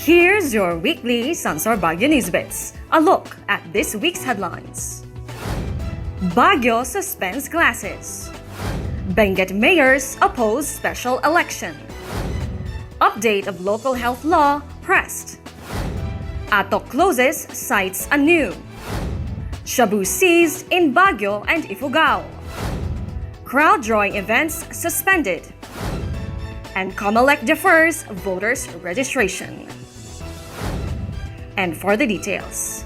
Here's your weekly Sansor Baguio Newsbits. A look at this week's headlines. Baguio suspends classes. Benguet mayors oppose special election. Update of local health law pressed. Atok closes sites anew. Shabu seized in Baguio and Ifugao. Crowd drawing events suspended. And COMELEC defers voters' registration. And for the details.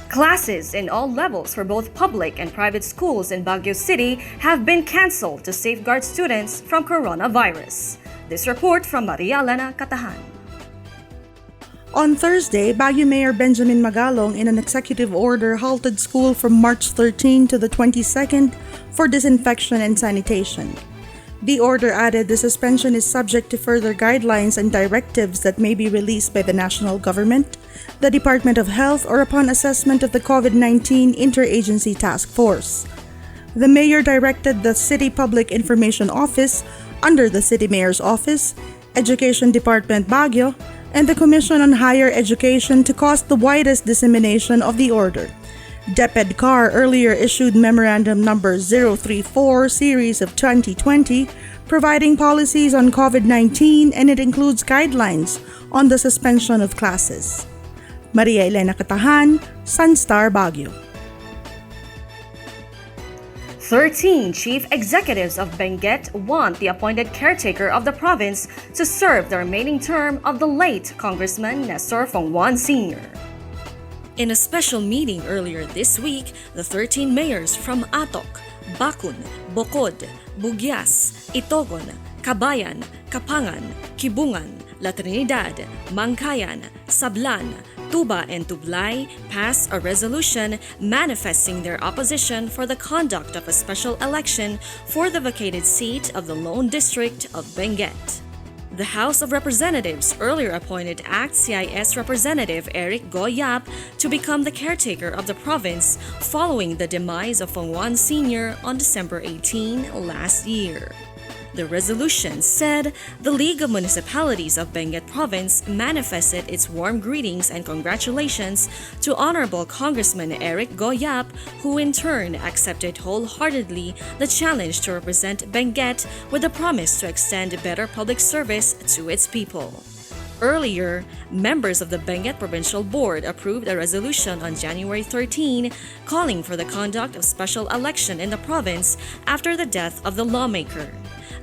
Classes in all levels for both public and private schools in Baguio City have been canceled to safeguard students from coronavirus. This report from Maria Elena Catahan. On Thursday, Baguio Mayor Benjamin Magalong in an executive order halted school from March 13 to the 22nd for disinfection and sanitation. The order added the suspension is subject to further guidelines and directives that may be released by the national government, the Department of Health, or upon assessment of the COVID-19 Interagency Task Force. The mayor directed the City Public Information Office under the City Mayor's Office, Education Department Baguio, and the Commission on Higher Education to cause the widest dissemination of the order. DepEdCar earlier issued Memorandum Number 034 Series of 2020 providing policies on COVID-19, and it includes guidelines on the suspension of classes. Maria Elena Catahan, Sunstar Baguio. 13 chief executives of Benguet want the appointed caretaker of the province to serve the remaining term of the late Congressman Nestor Fongwan Sr. In a special meeting earlier this week, the 13 mayors from Atok, Bakun, Bocod, Bugyas, Itogon, Cabayan, Kapangan, Kibungan, La Trinidad, Mangkayan, Sablan, Tuba, and Tublay passed a resolution manifesting their opposition for the conduct of a special election for the vacated seat of the Lone District of Benguet. The House of Representatives earlier appointed ACT-CIS Representative Eric Go Yap to become the caretaker of the province following the demise of Fongwan Sr. on December 18 last year. The resolution said the League of Municipalities of Benguet Province manifested its warm greetings and congratulations to Honorable Congressman Eric Go Yap, who in turn accepted wholeheartedly the challenge to represent Benguet with a promise to extend better public service to its people. Earlier, members of the Benguet Provincial Board approved a resolution on January 13 calling for the conduct of special election in the province after the death of the lawmaker.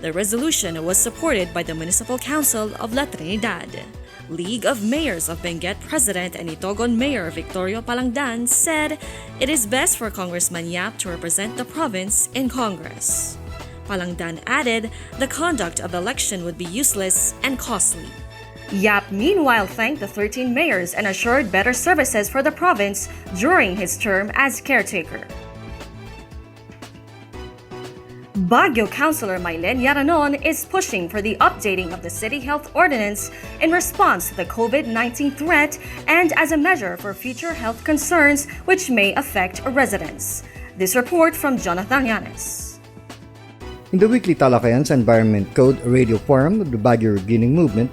The resolution was supported by the Municipal Council of La Trinidad. League of Mayors of Benguet President and Itogon Mayor Victorio Palangdan said it is best for Congressman Yap to represent the province in Congress. Palangdan added the conduct of the election would be useless and costly. Yap meanwhile thanked the 13 mayors and assured better services for the province during his term as caretaker. Baguio Councilor Mylene Yaranon is pushing for the updating of the City Health Ordinance in response to the COVID-19 threat and as a measure for future health concerns which may affect residents. This report from Jonathan Llanes. In the weekly Talakayan sa Environment Code Radio Forum of the Baguio Regreening Movement,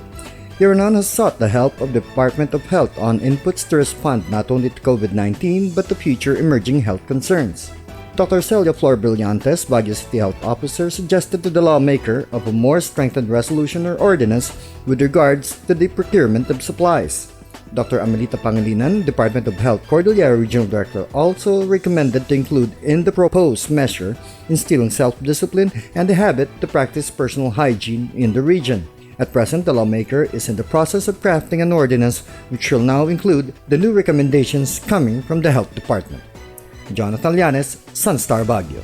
Yaranon has sought the help of the Department of Health on inputs to respond not only to COVID-19 but to future emerging health concerns. Dr. Celia Flor Brillantes, Baguio City Health Officer, suggested to the lawmaker of a more strengthened resolution or ordinance with regards to the procurement of supplies. Dr. Amelita Pangilinan, Department of Health Cordillera Regional Director, also recommended to include in the proposed measure instilling self-discipline and the habit to practice personal hygiene in the region. At present, the lawmaker is in the process of crafting an ordinance which will now include the new recommendations coming from the Health Department. Jonathan Llanes, Sunstar Baguio.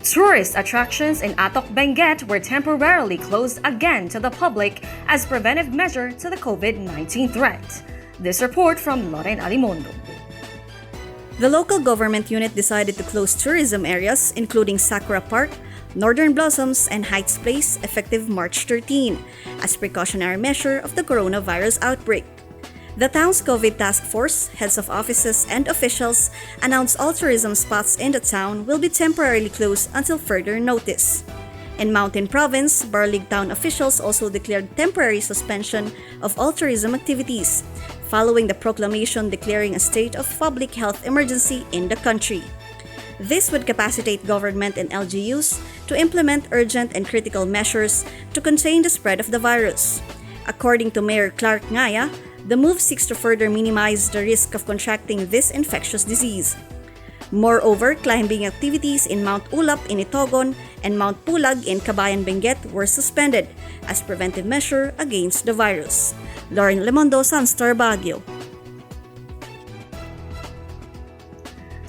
Tourist attractions in Atok Benguet were temporarily closed again to the public as preventive measure to the COVID-19 threat. This report from Loren Alimondo. The local government unit decided to close tourism areas including Sakura Park, Northern Blossoms, and Heights Place effective March 13 as precautionary measure of the coronavirus outbreak. The town's COVID task force, heads of offices, and officials announced all tourism spots in the town will be temporarily closed until further notice. In Mountain Province, Barlig town officials also declared temporary suspension of all tourism activities, following the proclamation declaring a state of public health emergency in the country. This would capacitate government and LGUs to implement urgent and critical measures to contain the spread of the virus. According to Mayor Clark Ngaya, the move seeks to further minimize the risk of contracting this infectious disease. Moreover, climbing activities in Mount Ulap in Itogon and Mount Pulag in Cabayan Benguet were suspended as preventive measure against the virus. Lauren Lemondo, Sunstar, Baguio.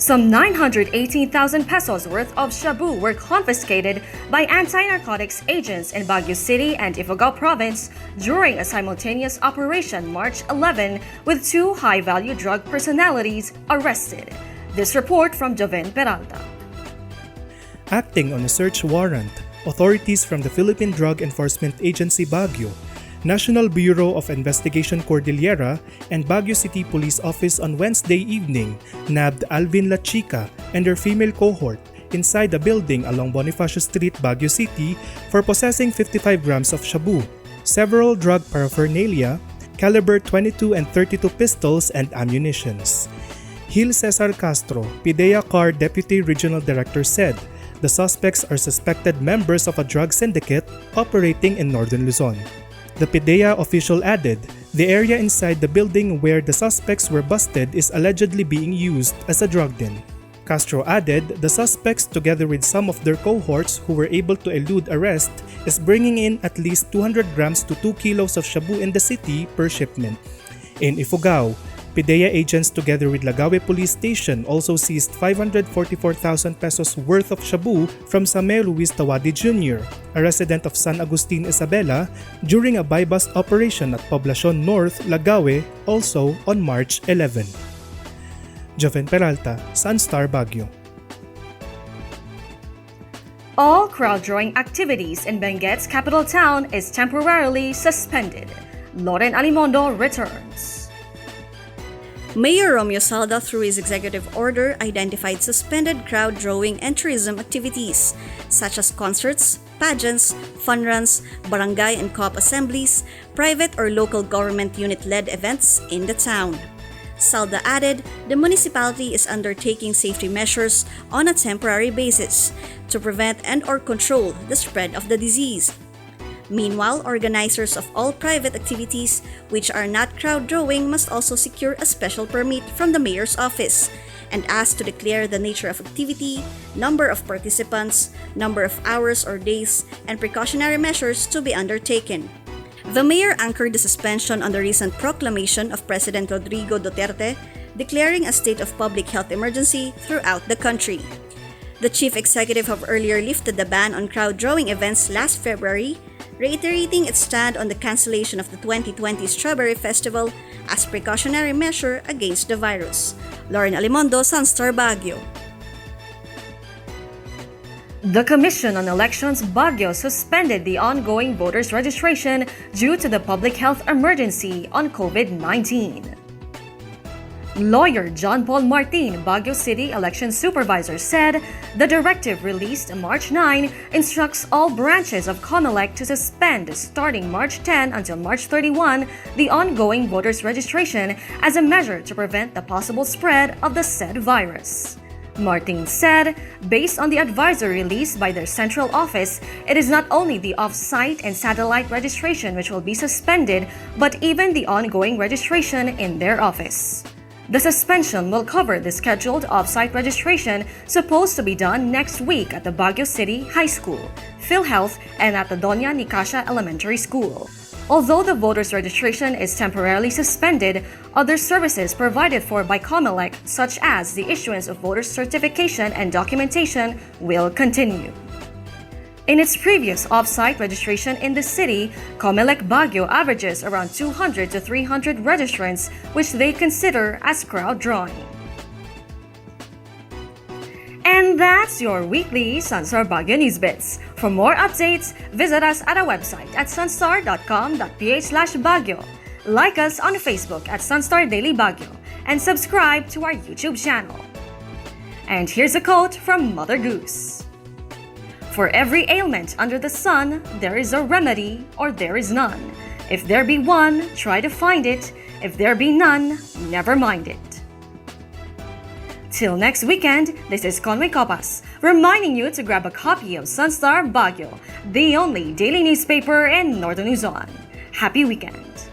Some 918,000 pesos worth of Shabu were confiscated by anti-narcotics agents in Baguio City and Ifugao province during a simultaneous operation March 11 with two high-value drug personalities arrested. This report from Joven Peralta. Acting on a search warrant, authorities from the Philippine Drug Enforcement Agency Baguio, National Bureau of Investigation Cordillera, and Baguio City Police Office on Wednesday evening nabbed Alvin La Chica and her female cohort inside a building along Bonifacio Street, Baguio City for possessing 55 grams of Shabu, several drug paraphernalia, caliber 22 and 32 pistols and ammunitions. Gil Cesar Castro, PIDEA CAR Deputy Regional Director said the suspects are suspected members of a drug syndicate operating in Northern Luzon. The PIDEA official added, the area inside the building where the suspects were busted is allegedly being used as a drug den. Castro added, the suspects together with some of their cohorts who were able to elude arrest is bringing in at least 200 grams to 2 kilos of Shabu in the city per shipment. In Ifugao, PIDEA agents together with Lagawe Police Station also seized 544,000 pesos worth of Shabu from Samuel Luis Tawadi Jr., a resident of San Agustin, Isabela, during a buy-bust operation at Poblacion North, Lagawe, also on March 11. Joven Peralta, Sunstar, Baguio. All crowd-drawing activities in Benguet's capital town is temporarily suspended. Loren Alimondo returns. Mayor Romeo Salda, through his executive order, identified suspended crowd drawing and tourism activities, such as concerts, pageants, fun runs, barangay and co-op assemblies, private or local government unit-led events in the town. Salda added, the municipality is undertaking safety measures on a temporary basis to prevent and or control the spread of the disease. Meanwhile, organizers of all private activities which are not crowd drawing must also secure a special permit from the mayor's office and asked to declare the nature of activity, number of participants, number of hours or days, and precautionary measures to be undertaken. The mayor anchored the suspension on the recent proclamation of President Rodrigo Duterte declaring a state of public health emergency throughout the country. The chief executive have earlier lifted the ban on crowd drawing events last February, reiterating its stand on the cancellation of the 2020 Strawberry Festival as precautionary measure against the virus. Lauren Alimondo, Sunstar, Baguio. The Commission on Elections Baguio suspended the ongoing voters registration due to the public health emergency on COVID-19. Lawyer John Paul Martin, Baguio City Election Supervisor, said the directive released March 9 instructs all branches of COMELEC to suspend starting March 10 until March 31 the ongoing voters registration as a measure to prevent the possible spread of the said virus. Martin said, based on the advisory released by their central office, it is not only the off-site and satellite registration which will be suspended, but even the ongoing registration in their office. The suspension will cover the scheduled off-site registration supposed to be done next week at the Baguio City High School, PhilHealth, and at the Doña Nicasia Elementary School. Although the voters' registration is temporarily suspended, other services provided for by COMELEC, such as the issuance of voter certification and documentation, will continue. In its previous off-site registration in the city, COMELEC Baguio averages around 200 to 300 registrants, which they consider as crowd drawing. And that's your weekly Sunstar Baguio Newsbits. For more updates, visit us at our website at sunstar.com.ph/Baguio. Like us on Facebook at Sunstar Daily Baguio and subscribe to our YouTube channel. And here's a quote from Mother Goose. For every ailment under the sun, there is a remedy or there is none. If there be one, try to find it. If there be none, never mind it. Till next weekend, this is Conway Copas, reminding you to grab a copy of Sunstar Baguio, the only daily newspaper in Northern Luzon. Happy weekend!